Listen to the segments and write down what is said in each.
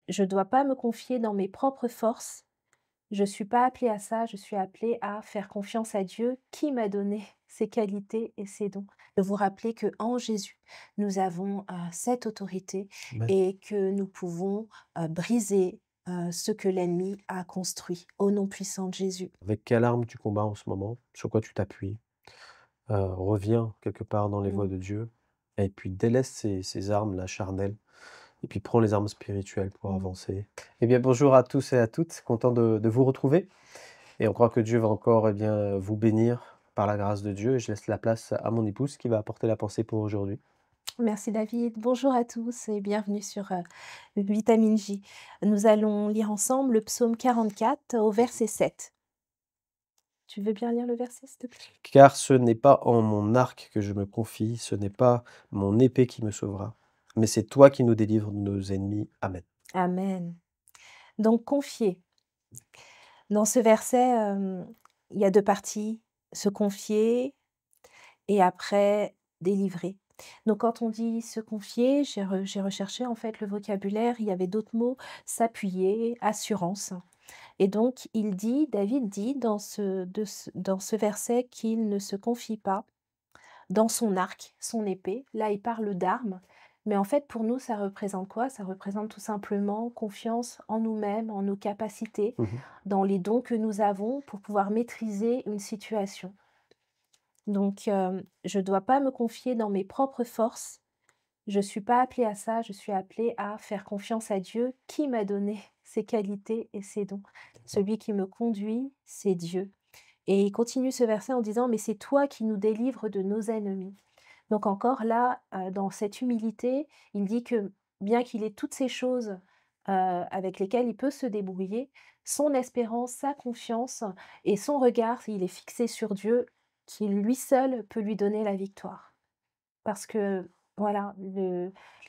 je dois pas me confier dans mes propres forces. Je suis pas appelée à ça, je suis appelée à faire confiance à Dieu qui m'a donné ses qualités et ses dons. De vous rappeler qu'en Jésus, nous avons, cette autorité Amen. et que nous pouvons, briser, ce que l'ennemi a construit au nom puissant de Jésus. Avec quelle arme tu combats en ce moment? Sur quoi tu t'appuies? Reviens quelque part dans les voies Mmh. de Dieu et puis délaisse ces armes-là charnelles et puis prends les armes spirituelles pour Mmh. avancer. Eh bien, bonjour à tous et à toutes, content de vous retrouver et on croit que Dieu va encore, eh bien, vous bénir par la grâce de Dieu et je laisse la place à mon épouse qui va apporter la pensée pour aujourd'hui. Merci David. Bonjour à tous et bienvenue sur, Vitamine J. Nous allons lire ensemble le psaume 44 au verset 7. Tu veux bien lire le verset, s'il te plaît? Car ce n'est pas en mon arc que je me confie, ce n'est pas mon épée qui me sauvera, mais c'est toi qui nous délivres de nos ennemis. Amen. Amen. Donc confier. Dans ce verset, il y a 2 parties, se confier et après délivrer. Donc quand on dit se confier, j'ai recherché en fait le vocabulaire, il y avait d'autres mots, s'appuyer, assurance et donc David dit dans ce verset qu'il ne se confie pas dans son arc, son épée. Là, il parle d'armes, mais en fait, pour nous, ça représente quoi? Ça représente tout simplement confiance en nous-mêmes, en nos capacités, Mmh. dans les dons que nous avons pour pouvoir maîtriser une situation. Donc, je ne dois pas me confier dans mes propres forces. Je ne suis pas appelée à ça, je suis appelée à faire confiance à Dieu qui m'a donné ses qualités et ses dons. Celui qui me conduit, c'est Dieu. Et il continue ce verset en disant: «Mais c'est toi qui nous délivres de nos ennemis». Donc encore là, dans cette humilité, il dit que bien qu'il ait toutes ces choses, avec lesquelles il peut se débrouiller, son espérance, sa confiance et son regard, il est fixé sur Dieu, qui lui seul peut lui donner la victoire. Parce que voilà,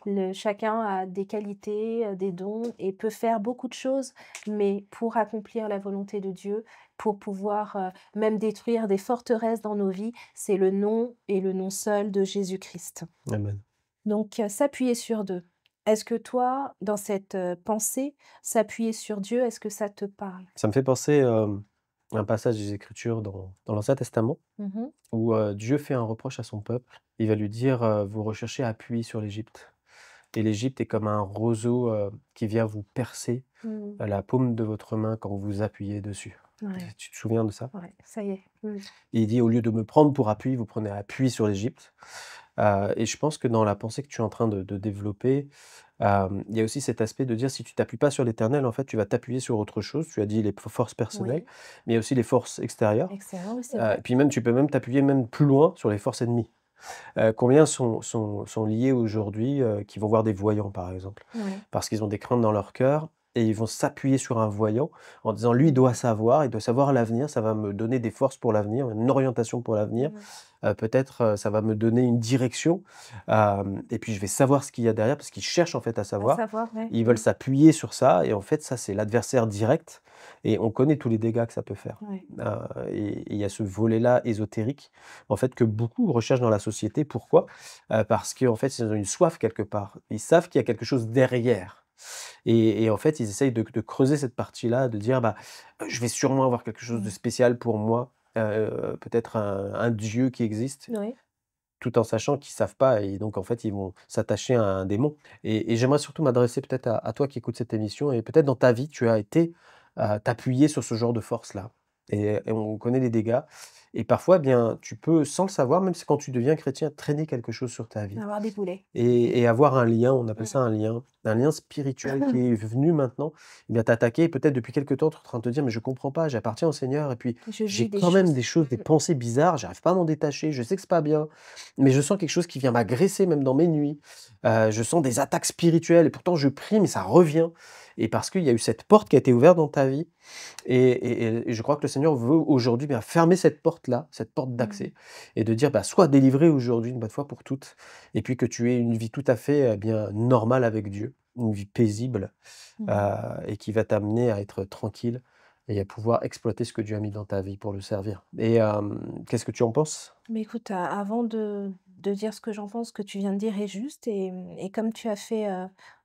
le chacun a des qualités, des dons et peut faire beaucoup de choses, mais pour accomplir la volonté de Dieu, pour pouvoir, même détruire des forteresses dans nos vies, c'est le nom et le nom seul de Jésus-Christ. Amen. Donc, s'appuyer sur Dieu. Est-ce que toi, dans cette, pensée, s'appuyer sur Dieu, est-ce que ça te parle? Ça me fait penser, à un passage des Écritures dans l'Ancien Testament Mmh. où, Dieu fait un reproche à son peuple. Il va lui dire, «Vous recherchez à appuyer sur l'Égypte et l'Égypte est comme un roseau, qui vient vous percer, Mmh. la paume de votre main quand vous appuyez dessus». Ouais, Tu te souviens de ça? ouais, ça y est. Mmh. Et il dit: «Au lieu de me prendre pour appui, vous prenez appui sur l'Égypte». Et je pense que dans la pensée que tu es en train de développer, il y a aussi cet aspect de dire si tu t'appuies pas sur l'Éternel, en fait, tu vas t'appuyer sur autre chose. Tu as dit les forces personnelles, Oui, mais il y a aussi les forces extérieures. excellent, oui, c'est vrai. Et puis même, tu peux même t'appuyer même plus loin sur les forces ennemies. Combien sont liés aujourd'hui, qui vont voir des voyants, par exemple? Oui. Parce qu'ils ont des craintes dans leur cœur et ils vont s'appuyer sur un voyant en disant: «Lui, Mmh. il doit savoir l'avenir, ça va me donner des forces pour l'avenir, une orientation pour l'avenir. Mmh. Peut-être, ça va me donner une direction, et puis je vais savoir ce qu'il y a derrière» parce qu'ils cherchent en fait à À savoir. savoir, ouais. Ils veulent Mmh. s'appuyer sur ça et en fait ça, c'est l'adversaire direct et on connaît tous les dégâts que ça peut faire. Ouais. Et il y a ce volet-là ésotérique, en fait, que beaucoup recherchent dans la société. Pourquoi? Parce qu'en fait, ils ont une soif quelque part. Ils savent qu'il y a quelque chose derrière et en fait, ils essayent de creuser cette partie-là, de dire: «Bah, je vais sûrement avoir quelque chose de Mmh. spécial pour moi, peut-être un dieu qui existe», Oui. tout en sachant qu'ils savent pas et donc en fait, ils vont s'attacher à un démon et j'aimerais surtout m'adresser peut-être à toi qui écoutes cette émission et peut-être dans ta vie, tu as été, t'appuyer sur ce genre de force-là et on connaît les dégâts et parfois, eh bien, tu peux, sans le savoir, même si quand tu deviens chrétien, traîner quelque chose sur ta vie. Avoir des boulets. Et avoir un lien, on appelle Mmh. ça un lien spirituel qui est venu maintenant, eh bien t'attaquer peut-être depuis quelque temps, tu es en train de te dire: «Mais je comprends pas, j'appartiens au Seigneur et puis Je j'ai vis des quand même choses. des choses, des Mmh. pensées bizarres, j'arrive pas à m'en détacher, je sais que c'est pas bien, mais je sens quelque chose qui vient m'agresser même dans mes nuits. Je sens des attaques spirituelles et pourtant je prie mais ça revient» et parce qu'il y a eu cette porte qui a été ouverte dans ta vie et je crois que le Seigneur veut aujourd'hui, bien, fermer cette porte-là, cette porte Mmh. d'accès et de dire: «Bah, sois délivré aujourd'hui une bonne fois pour toutes» et puis que tu aies une vie tout à fait, bien, normale avec Dieu, une vie paisible, Mmh. et qui va t'amener à être tranquille et à pouvoir exploiter ce que Dieu a mis dans ta vie pour le servir et qu'est-ce que tu en penses? Mais écoute, avant de dire ce que j'en pense, ce que tu viens de dire est juste et comme tu as fait,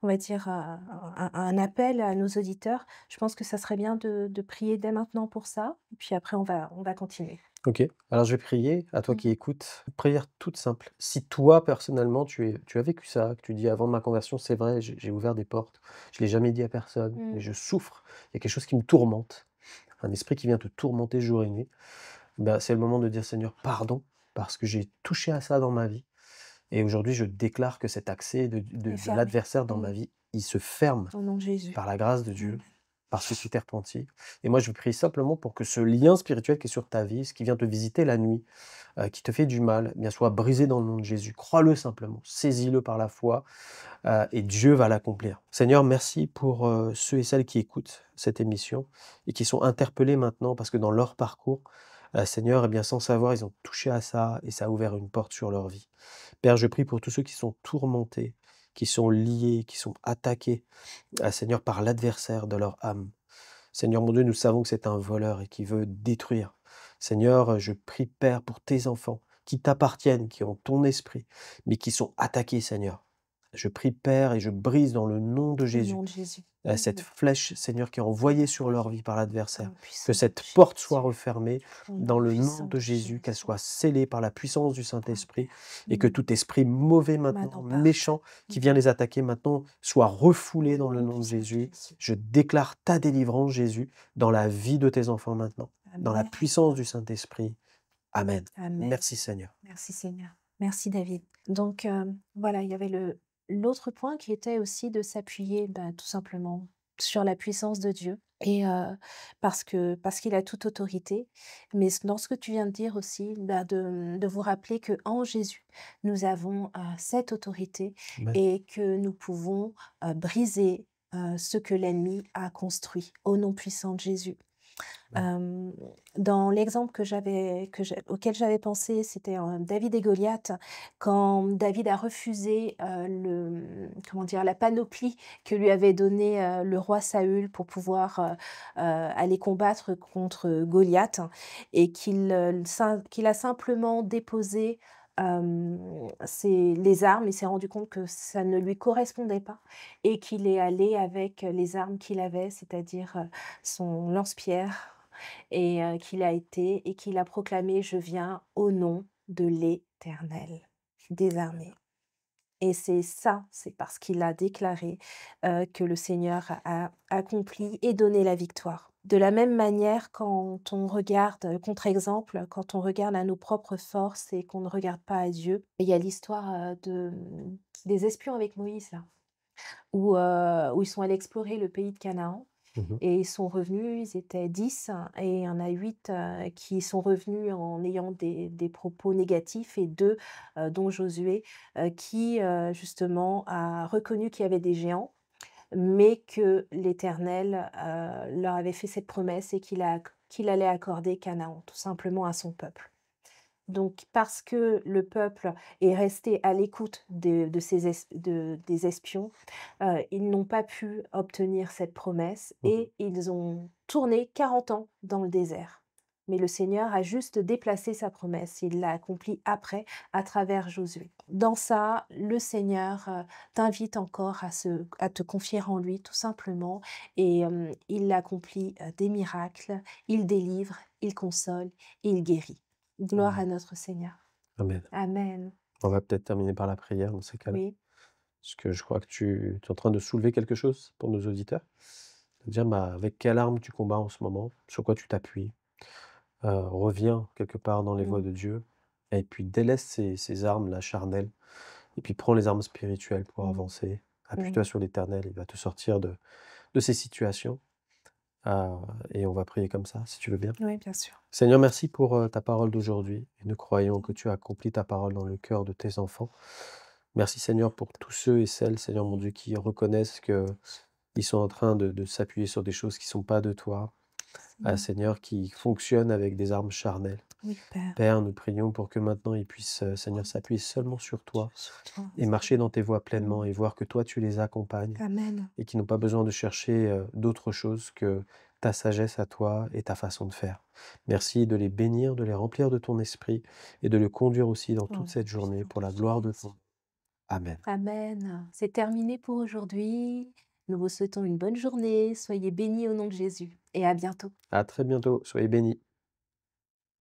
on va dire, un appel à nos auditeurs, je pense que ça serait bien de prier dès maintenant pour ça et puis après on va continuer. OK. Alors je vais prier, à toi qui Mmh. écoutes, prière toute simple. Si toi, personnellement, tu as vécu ça, que tu dis: «Avant ma conversion, c'est vrai, j'ai ouvert des portes, je l'ai jamais dit à personne, mais Mmh. je souffre, il y a quelque chose qui me tourmente», un esprit qui vient te tourmenter jour et nuit, bah, c'est le moment de dire: «Seigneur, pardon, parce que j'ai touché à ça dans ma vie et aujourd'hui je déclare que cet accès Et de fermé. l'adversaire dans Mmh. ma vie, il se ferme Au nom de Jésus. par la grâce de Amen. Dieu, parce que tu t'es repenti». Et moi, je prie simplement pour que ce lien spirituel qui est sur ta vie, ce qui vient te visiter la nuit, qui te fait du mal, eh bien soit brisé dans le nom de Jésus. Crois-le simplement, saisis-le par la foi, et Dieu va l'accomplir. Seigneur, merci pour, ceux et celles qui écoutent cette émission et qui sont interpellés maintenant parce que dans leur parcours, Seigneur, eh bien, sans savoir, ils ont touché à ça et ça a ouvert une porte sur leur vie. Père, je prie pour tous ceux qui sont tourmentés, qui sont liés, qui sont attaqués, Seigneur, par l'adversaire de leur âme. Seigneur mon Dieu, nous savons que c'est un voleur et qui veut détruire. Seigneur, je prie, Père, pour tes enfants qui t'appartiennent, qui ont ton esprit, mais qui sont attaqués, Seigneur. Je prie, Père, et je brise dans le nom de Au Jésus nom de Jésus. cette Mmh. flèche, Seigneur, qui est envoyée sur leur vie par Dans l'adversaire. le Que puissant nom cette de porte soit Jésus. refermée Au dans nom le nom puissant de de Jésus, qu'elle Jésus. soit scellée par la puissance du Amen. Saint-Esprit et que Mmh. tout esprit mauvais maintenant, Maintenant par feu. méchant, qui Mmh. vient les attaquer maintenant, soit refoulé Au dans le nom nom de puissant de Jésus. Jésus. Je déclare ta délivrance, Jésus, dans la vie de tes enfants maintenant, dans la Amen. puissance du Saint-Esprit. Amen. Amen. Merci Seigneur. Merci Seigneur. Merci David. Donc, voilà, il y avait l'autre point qui était aussi de s'appuyer, bah, tout simplement sur la puissance de Dieu et parce qu'il a toute autorité. Mais dans ce que tu viens de dire aussi, bah, de vous rappeler qu'en Jésus, nous avons, cette autorité Amen. et que nous pouvons, briser, ce que l'ennemi a construit au nom puissant de Jésus. Amen. Hem, Dans l'exemple auquel j'avais pensé, c'était, David et Goliath. Quand David a refusé, comment dire? La panoplie que lui avait donnée, le roi Saül pour pouvoir, aller combattre contre Goliath et qu'il a simplement déposé, les armes. Il s'est rendu compte que ça ne lui correspondait pas et qu'il est allé avec les armes qu'il avait, c'est-à-dire, son lance-pierre qu'il a proclamé: «Je viens au nom de l'Éternel des armées» et c'est parce qu'il a déclaré, que le Seigneur a accompli et donné la victoire. De la même manière, quand on regarde, contre-exemple, quand on regarde à nos propres forces et qu'on ne regarde pas à Dieu, il y a l'histoire, des espions avec Moïse là, où ils sont allés explorer le pays de Canaan Mmh. et ils sont revenus, ils étaient 10 et il y en a 8 qui sont revenus en ayant des propos négatifs et 2 dont Josué, qui, justement a reconnu qu'il y avait des géants, mais que l'Éternel, leur avait fait cette promesse et qu'il allait accorder Canaan, tout simplement à son peuple. Donc parce que le peuple est resté à l'écoute des espions, ils n'ont pas pu obtenir cette promesse Mmh. et ils ont tourné 40 ans dans le désert. Mais le Seigneur a juste déplacé sa promesse, il l'a accomplie après à travers Josué. Dans ça, le Seigneur, t'invite encore à te confier en lui tout simplement et il accomplit, des miracles, il délivre, il console, il guérit. Gloire à Amen. notre Seigneur. Amen. Amen. On va peut-être terminer par la prière dans ces cas-là. Oui. Parce que je crois que tu es en train de soulever quelque chose pour nos auditeurs. C'est-à-dire, bah, avec quelle arme tu combats en ce moment? Sur quoi tu t'appuies? Reviens quelque part dans les voies Mmh. de Dieu et puis délaisse ces armes-là charnelles et puis prends les armes spirituelles pour Mmh. avancer. Mmh. Appuie-toi sur l'Éternel, il va te sortir de ces situations, heu et on va prier comme ça, si tu veux bien. Oui, bien sûr. Seigneur, merci pour, ta parole d'aujourd'hui et nous croyons que tu as accompli ta parole dans le cœur de tes enfants. Merci Seigneur pour tous ceux et celles, Seigneur mon Dieu, qui reconnaissent qu'ils sont en train de s'appuyer sur des choses qui ne sont pas de toi, Seigneur. Seigneur, qui fonctionnent avec des armes charnelles. Oui, Père. Père, nous prions pour que maintenant ils puissent, Seigneur, s'appuyer seulement sur Dieu toi sur toi. et marcher dans tes voies Mmh. pleinement et voir que toi tu les accompagnes Amen. et qu'ils n'ont pas besoin de chercher, d'autre chose que ta sagesse à toi et ta façon de faire. Merci de les bénir, de les remplir de ton esprit et de le conduire aussi dans Au toute nom cette journée puissant pour de la gloire de ton Jésus. nom. Amen. Amen. C'est terminé pour aujourd'hui. Nous vous souhaitons une bonne journée. Soyez bénis au nom de Jésus et à bientôt. À très bientôt, soyez bénis.